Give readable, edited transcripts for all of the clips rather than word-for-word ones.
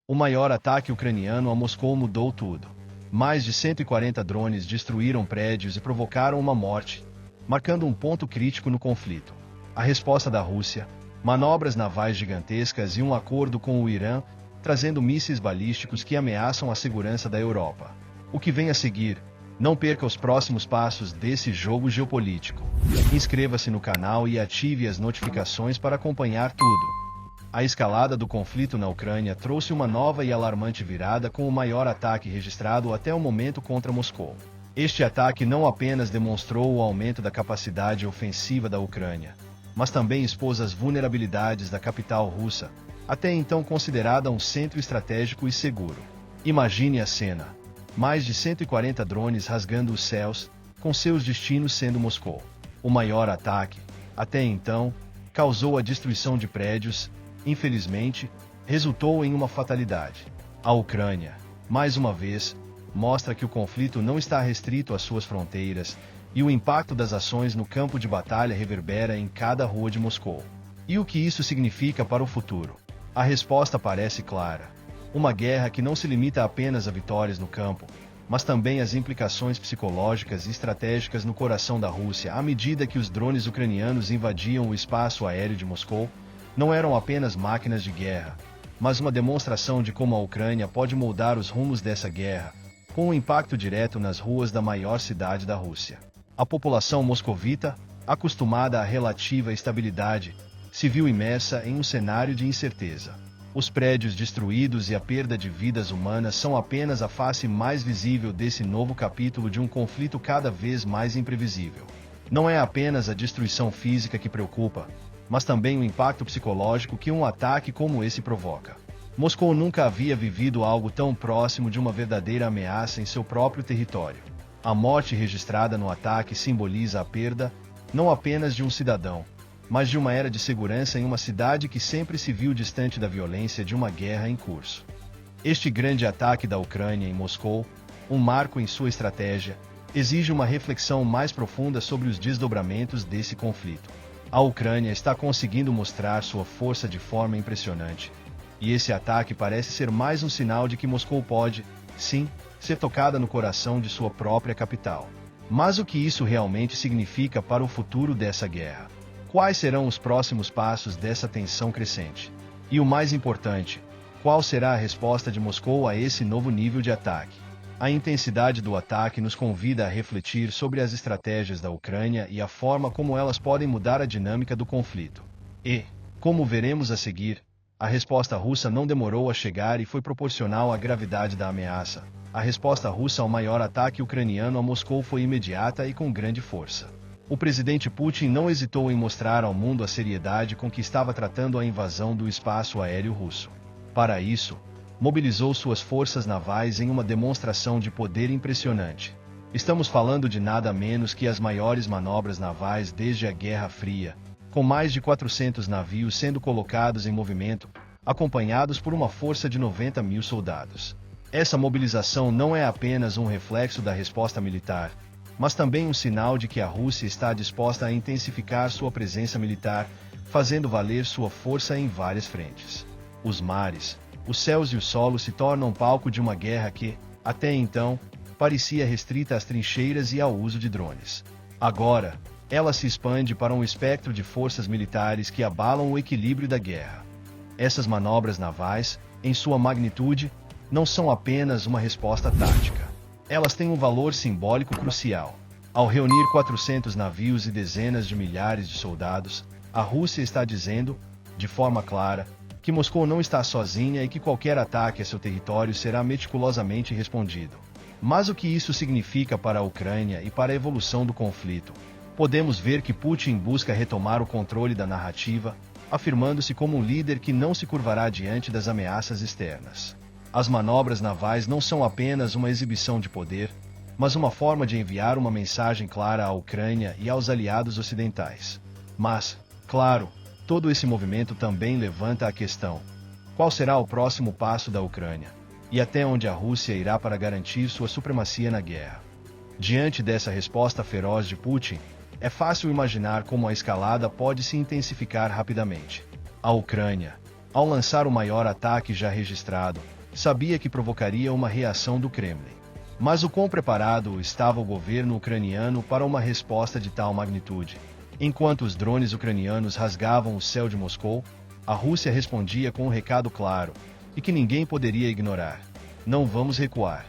O maior ataque ucraniano a Moscou mudou tudo. Mais de 140 drones destruíram prédios e provocaram uma morte, marcando um ponto crítico no conflito. A resposta da Rússia, manobras navais gigantescas e um acordo com o Irã, trazendo mísseis balísticos que ameaçam a segurança da Europa. O que vem a seguir? Não perca os próximos passos desse jogo geopolítico. Inscreva-se no canal e ative as notificações para acompanhar tudo. A escalada do conflito na Ucrânia trouxe uma nova e alarmante virada com o maior ataque registrado até o momento contra Moscou. Este ataque não apenas demonstrou o aumento da capacidade ofensiva da Ucrânia, mas também expôs as vulnerabilidades da capital russa, até então considerada um centro estratégico e seguro. Imagine a cena. Mais de 140 drones rasgando os céus, com seus destinos sendo Moscou. O maior ataque, até então, causou a destruição de prédios. Infelizmente, resultou em uma fatalidade. A Ucrânia, mais uma vez, mostra que o conflito não está restrito às suas fronteiras, e o impacto das ações no campo de batalha reverbera em cada rua de Moscou. E o que isso significa para o futuro? A resposta parece clara. Uma guerra que não se limita apenas a vitórias no campo, mas também às implicações psicológicas e estratégicas no coração da Rússia. À medida que os drones ucranianos invadiam o espaço aéreo de Moscou, não eram apenas máquinas de guerra, mas uma demonstração de como a Ucrânia pode moldar os rumos dessa guerra, com um impacto direto nas ruas da maior cidade da Rússia. A população moscovita, acostumada à relativa estabilidade, se viu imersa em um cenário de incerteza. Os prédios destruídos e a perda de vidas humanas são apenas a face mais visível desse novo capítulo de um conflito cada vez mais imprevisível. Não é apenas a destruição física que preocupa, mas também o impacto psicológico que um ataque como esse provoca. Moscou nunca havia vivido algo tão próximo de uma verdadeira ameaça em seu próprio território. A morte registrada no ataque simboliza a perda, não apenas de um cidadão, mas de uma era de segurança em uma cidade que sempre se viu distante da violência de uma guerra em curso. Este grande ataque da Ucrânia em Moscou, um marco em sua estratégia, exige uma reflexão mais profunda sobre os desdobramentos desse conflito. A Ucrânia está conseguindo mostrar sua força de forma impressionante, e esse ataque parece ser mais um sinal de que Moscou pode, sim, ser tocada no coração de sua própria capital. Mas o que isso realmente significa para o futuro dessa guerra? Quais serão os próximos passos dessa tensão crescente? E o mais importante, qual será a resposta de Moscou a esse novo nível de ataque? A intensidade do ataque nos convida a refletir sobre as estratégias da Ucrânia e a forma como elas podem mudar a dinâmica do conflito. E, como veremos a seguir, a resposta russa não demorou a chegar e foi proporcional à gravidade da ameaça. A resposta russa ao maior ataque ucraniano a Moscou foi imediata e com grande força. O presidente Putin não hesitou em mostrar ao mundo a seriedade com que estava tratando a invasão do espaço aéreo russo. Para isso, mobilizou suas forças navais em uma demonstração de poder impressionante. Estamos falando de nada menos que as maiores manobras navais desde a Guerra Fria, com mais de 400 navios sendo colocados em movimento, acompanhados por uma força de 90 mil soldados. Essa mobilização não é apenas um reflexo da resposta militar, mas também um sinal de que a Rússia está disposta a intensificar sua presença militar, fazendo valer sua força em várias frentes. Os mares, os céus e o solo se tornam palco de uma guerra que, até então, parecia restrita às trincheiras e ao uso de drones. Agora, ela se expande para um espectro de forças militares que abalam o equilíbrio da guerra. Essas manobras navais, em sua magnitude, não são apenas uma resposta tática. Elas têm um valor simbólico crucial. Ao reunir 400 navios e dezenas de milhares de soldados, a Rússia está dizendo, de forma clara, que Moscou não está sozinha e que qualquer ataque a seu território será meticulosamente respondido. Mas o que isso significa para a Ucrânia e para a evolução do conflito? Podemos ver que Putin busca retomar o controle da narrativa, afirmando-se como um líder que não se curvará diante das ameaças externas. As manobras navais não são apenas uma exibição de poder, mas uma forma de enviar uma mensagem clara à Ucrânia e aos aliados ocidentais. Mas, claro, todo esse movimento também levanta a questão: qual será o próximo passo da Ucrânia? E até onde a Rússia irá para garantir sua supremacia na guerra? Diante dessa resposta feroz de Putin, é fácil imaginar como a escalada pode se intensificar rapidamente. A Ucrânia, Ao lançar o maior ataque já registrado, sabia que provocaria uma reação do Kremlin. Mas o quão preparado estava o governo ucraniano para uma resposta de tal magnitude? Enquanto os drones ucranianos rasgavam o céu de Moscou, a Rússia respondia com um recado claro, e que ninguém poderia ignorar: não vamos recuar.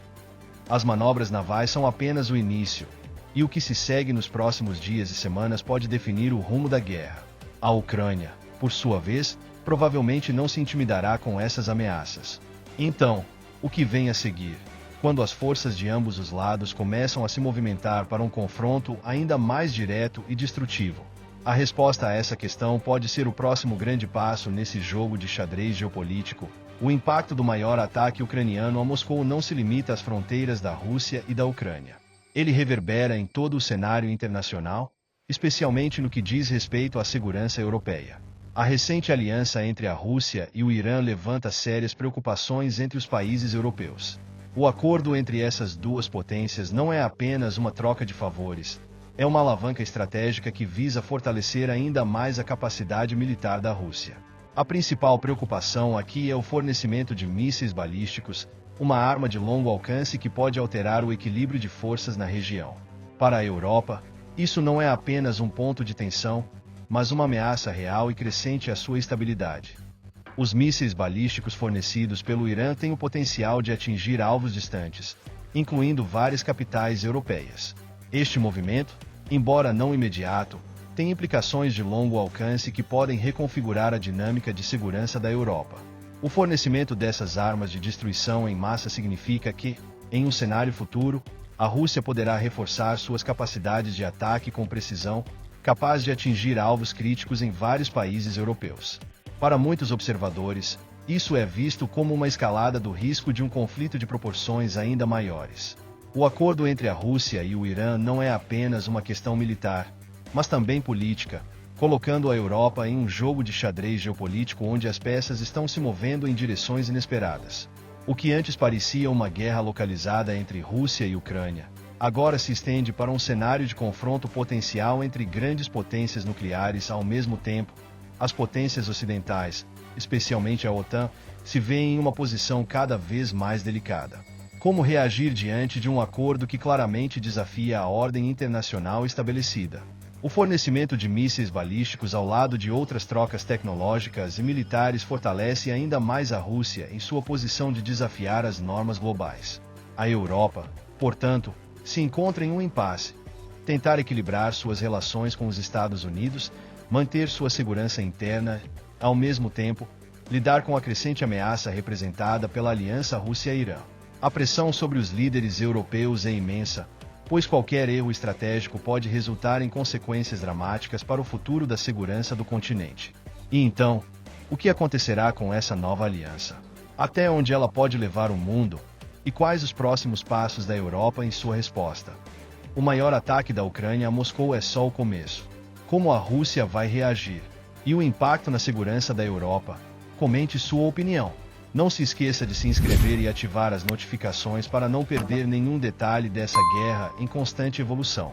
As manobras navais são apenas o início, e o que se segue nos próximos dias e semanas pode definir o rumo da guerra. A Ucrânia, por sua vez, provavelmente não se intimidará com essas ameaças. Então, o que vem a seguir? Quando as forças de ambos os lados começam a se movimentar para um confronto ainda mais direto e destrutivo. A resposta a essa questão pode ser o próximo grande passo nesse jogo de xadrez geopolítico. O impacto do maior ataque ucraniano a Moscou não se limita às fronteiras da Rússia e da Ucrânia. Ele reverbera em todo o cenário internacional, especialmente no que diz respeito à segurança europeia. A recente aliança entre a Rússia e o Irã levanta sérias preocupações entre os países europeus. O acordo entre essas duas potências não é apenas uma troca de favores, é uma alavanca estratégica que visa fortalecer ainda mais a capacidade militar da Rússia. A principal preocupação aqui é o fornecimento de mísseis balísticos, uma arma de longo alcance que pode alterar o equilíbrio de forças na região. Para a Europa, isso não é apenas um ponto de tensão, mas uma ameaça real e crescente à sua estabilidade. Os mísseis balísticos fornecidos pelo Irã têm o potencial de atingir alvos distantes, incluindo várias capitais europeias. Este movimento, embora não imediato, tem implicações de longo alcance que podem reconfigurar a dinâmica de segurança da Europa. O fornecimento dessas armas de destruição em massa significa que, em um cenário futuro, a Rússia poderá reforçar suas capacidades de ataque com precisão, capaz de atingir alvos críticos em vários países europeus. Para muitos observadores, isso é visto como uma escalada do risco de um conflito de proporções ainda maiores. O acordo entre a Rússia e o Irã não é apenas uma questão militar, mas também política, colocando a Europa em um jogo de xadrez geopolítico onde as peças estão se movendo em direções inesperadas. O que antes parecia uma guerra localizada entre Rússia e Ucrânia, agora se estende para um cenário de confronto potencial entre grandes potências nucleares ao mesmo tempo. As potências ocidentais, especialmente a OTAN, se veem em uma posição cada vez mais delicada. Como reagir diante de um acordo que claramente desafia a ordem internacional estabelecida? O fornecimento de mísseis balísticos ao lado de outras trocas tecnológicas e militares fortalece ainda mais a Rússia em sua posição de desafiar as normas globais. A Europa, portanto, se encontra em um impasse. Tentar equilibrar suas relações com os Estados Unidos, manter sua segurança interna, ao mesmo tempo, lidar com a crescente ameaça representada pela aliança Rússia-Irã. A pressão sobre os líderes europeus é imensa, pois qualquer erro estratégico pode resultar em consequências dramáticas para o futuro da segurança do continente. E então, o que acontecerá com essa nova aliança? Até onde ela pode levar o mundo? E quais os próximos passos da Europa em sua resposta? O maior ataque da Ucrânia a Moscou é só o começo. Como a Rússia vai reagir? E o impacto na segurança da Europa? Comente sua opinião. Não se esqueça de se inscrever e ativar as notificações para não perder nenhum detalhe dessa guerra em constante evolução.